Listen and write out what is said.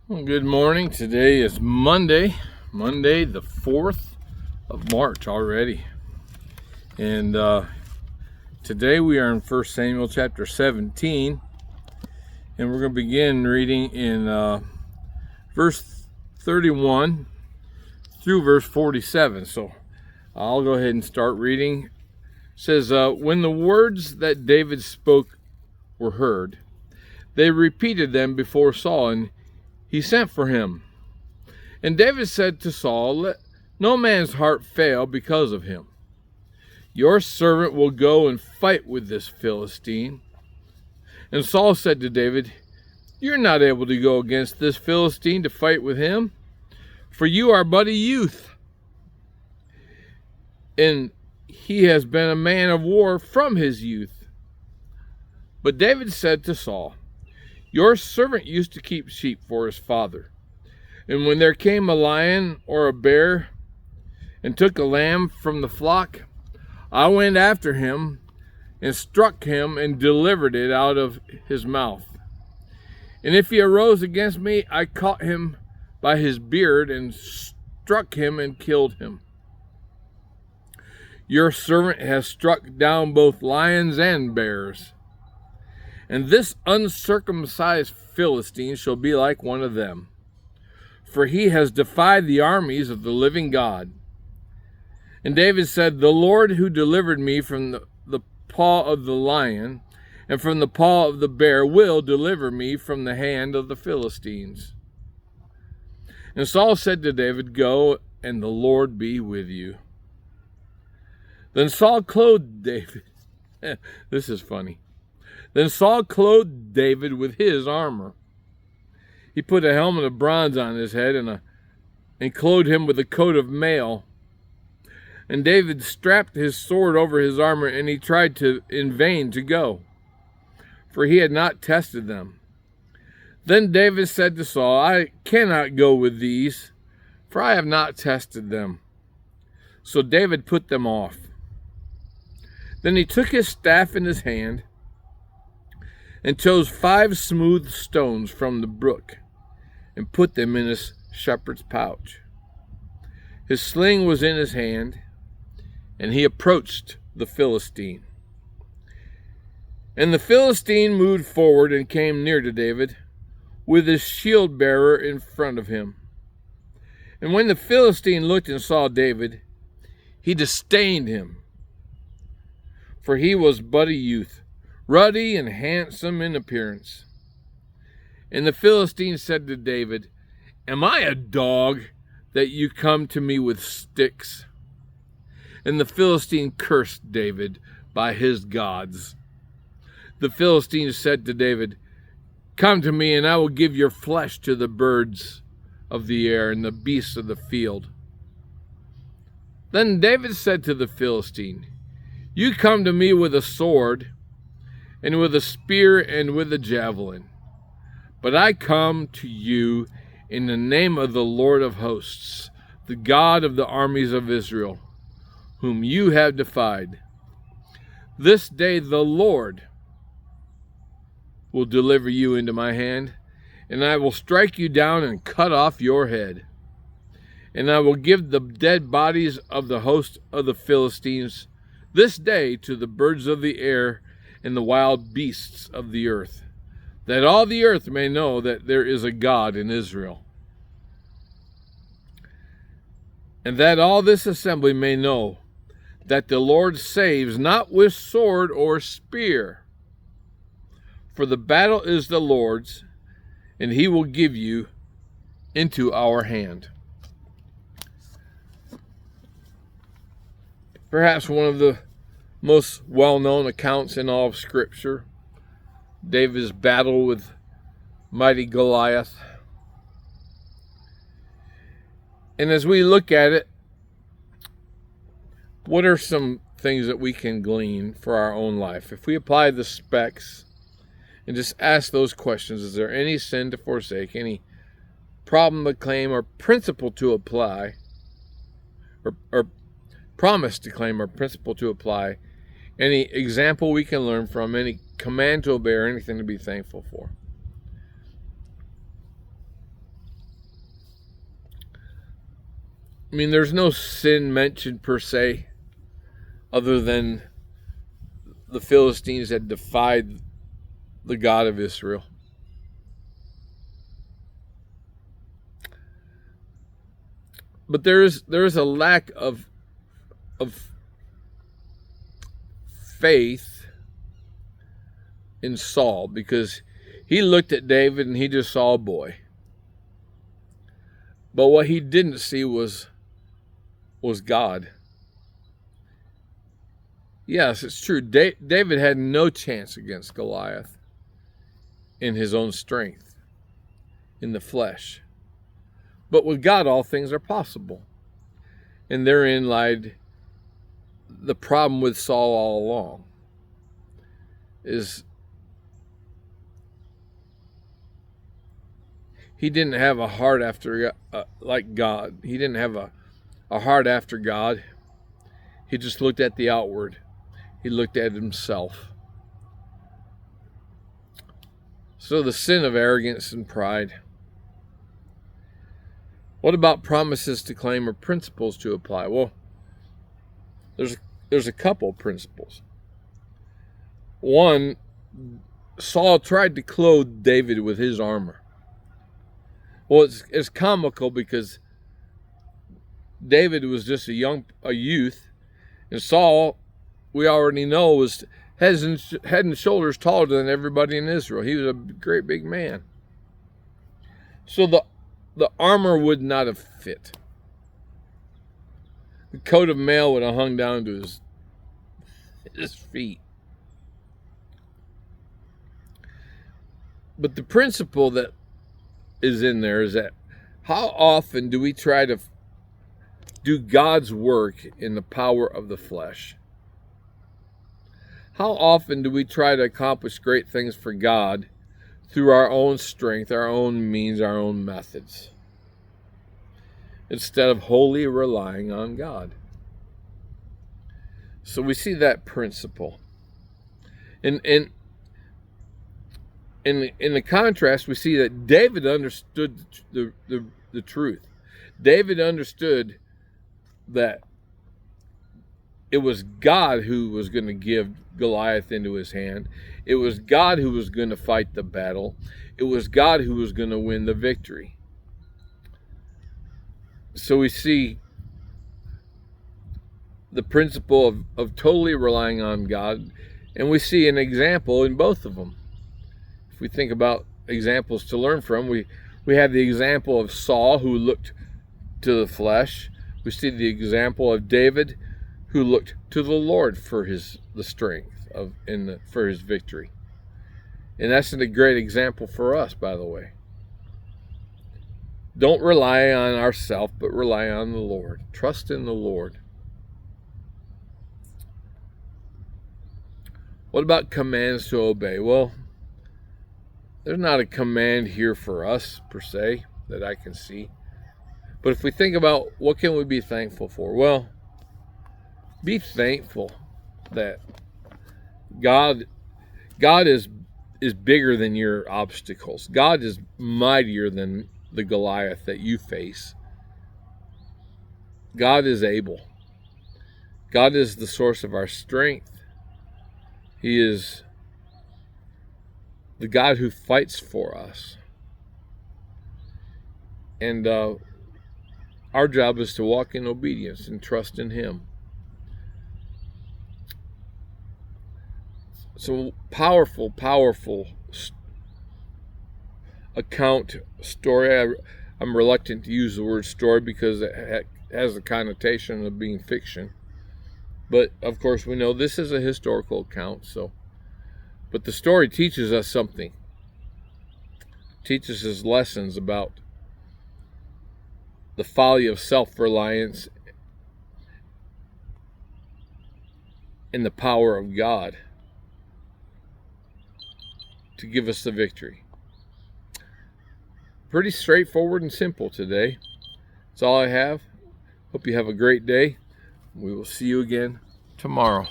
Well, good morning. Today is Monday the 4th of March already. And today we are in 1 Samuel chapter 17. And we're going to begin reading in verse 31 through verse 47. So I'll go ahead and start reading. It says, when the words that David spoke were heard, they repeated them before Saul, and he sent for him. And David said to Saul, let no man's heart fail because of him. Your servant will go and fight with this Philistine. And Saul said to David, you're not able to go against this Philistine to fight with him, for you are but a youth, and he has been a man of war from his youth. But David said to Saul, your servant used to keep sheep for his father. And when there came a lion or a bear and took a lamb from the flock, I went after him and struck him and delivered it out of his mouth. And if he arose against me, I caught him by his beard and struck him and killed him. Your servant has struck down both lions and bears. And this uncircumcised Philistine shall be like one of them, for he has defied the armies of the living God. And David said, the Lord who delivered me from the paw of the lion and from the paw of the bear will deliver me from the hand of the Philistines. And Saul said to David, go, and the Lord be with you. Then Saul clothed David. This is funny. Then Saul clothed David with his armor. He put a helmet of bronze on his head and clothed him with a coat of mail. And David strapped his sword over his armor, and he tried in vain to go, for he had not tested them. Then David said to Saul, I cannot go with these, for I have not tested them. So David put them off. Then he took his staff in his hand and chose 5 smooth stones from the brook and put them in his shepherd's pouch. His sling was in his hand, and he approached the Philistine. And the Philistine moved forward and came near to David, with his shield bearer in front of him. And when the Philistine looked and saw David, he disdained him, for he was but a youth, ruddy and handsome in appearance. And the Philistine said to David, am I a dog that you come to me with sticks? And the Philistine cursed David by his gods. The Philistine said to David, come to me, and I will give your flesh to the birds of the air and the beasts of the field. Then David said to the Philistine, you come to me with a sword, and with a spear and with a javelin. But I come to you in the name of the Lord of hosts, the God of the armies of Israel, whom you have defied. This day the Lord will deliver you into my hand, and I will strike you down and cut off your head. And I will give the dead bodies of the host of the Philistines this day to the birds of the air and the wild beasts of the earth, that all the earth may know that there is a God in Israel. And that all this assembly may know that the Lord saves not with sword or spear, for the battle is the Lord's, and he will give you into our hand. Perhaps one of the most well-known accounts in all of Scripture, David's battle with mighty Goliath. And as we look at it, what are some things that we can glean for our own life? If we apply the specs and just ask those questions, is there any sin to forsake, any problem to claim, or principle to apply, or promise to claim, or principle to apply, any example we can learn from, any command to obey, or anything to be thankful for? I mean, there's no sin mentioned per se, other than the Philistines had defied the God of Israel. But there is a lack of faith in Saul, because he looked at David and he just saw a boy. But what he didn't see was God. Yes, it's true. David had no chance against Goliath in his own strength, in the flesh. But with God, all things are possible. And therein lied the problem with Saul all along, is he didn't have a heart after like God. He didn't have a heart after God. He just looked at the outward. He looked at himself. So the sin of arrogance and pride. What about promises to claim or principles to apply? Well, there's a couple principles. One, Saul tried to clothe David with his armor. Well, it's comical because David was just a youth, and Saul, we already know, was head and shoulders taller than everybody in Israel. He was a great big man. So the armor would not have fit. The coat of mail would have hung down to his feet. But the principle that is in there is that how often do we try to do God's work in the power of the flesh? How often do we try to accomplish great things for God through our own strength, our own means, our own methods, instead of wholly relying on God? So we see that principle. In the contrast, we see that David understood the truth. David understood that it was God who was going to give Goliath into his hand. It was God who was going to fight the battle. It was God who was going to win the victory. So we see the principle of totally relying on God, and we see an example in both of them. If we think about examples to learn from, we have the example of Saul, who looked to the flesh. We see the example of David, who looked to the Lord for the strength for his victory. And that's a great example for us, by the way. Don't rely on ourselves, but rely on the Lord. Trust in the Lord. What about commands to obey? Well, there's not a command here for us, per se, that I can see. But if we think about what can we be thankful for? Well, be thankful that God is bigger than your obstacles. God is mightier than the Goliath that you face. God is able. God is the source of our strength. He is the God who fights for us. And our job is to walk in obedience and trust in Him. So powerful story. I'm reluctant to use the word story because it has a connotation of being fiction. But of course we know this is a historical account, but the story teaches us something. Teaches us lessons about the folly of self-reliance and the power of God to give us the victory. Pretty straightforward and simple today. That's all I have. Hope you have a great day. We will see you again tomorrow.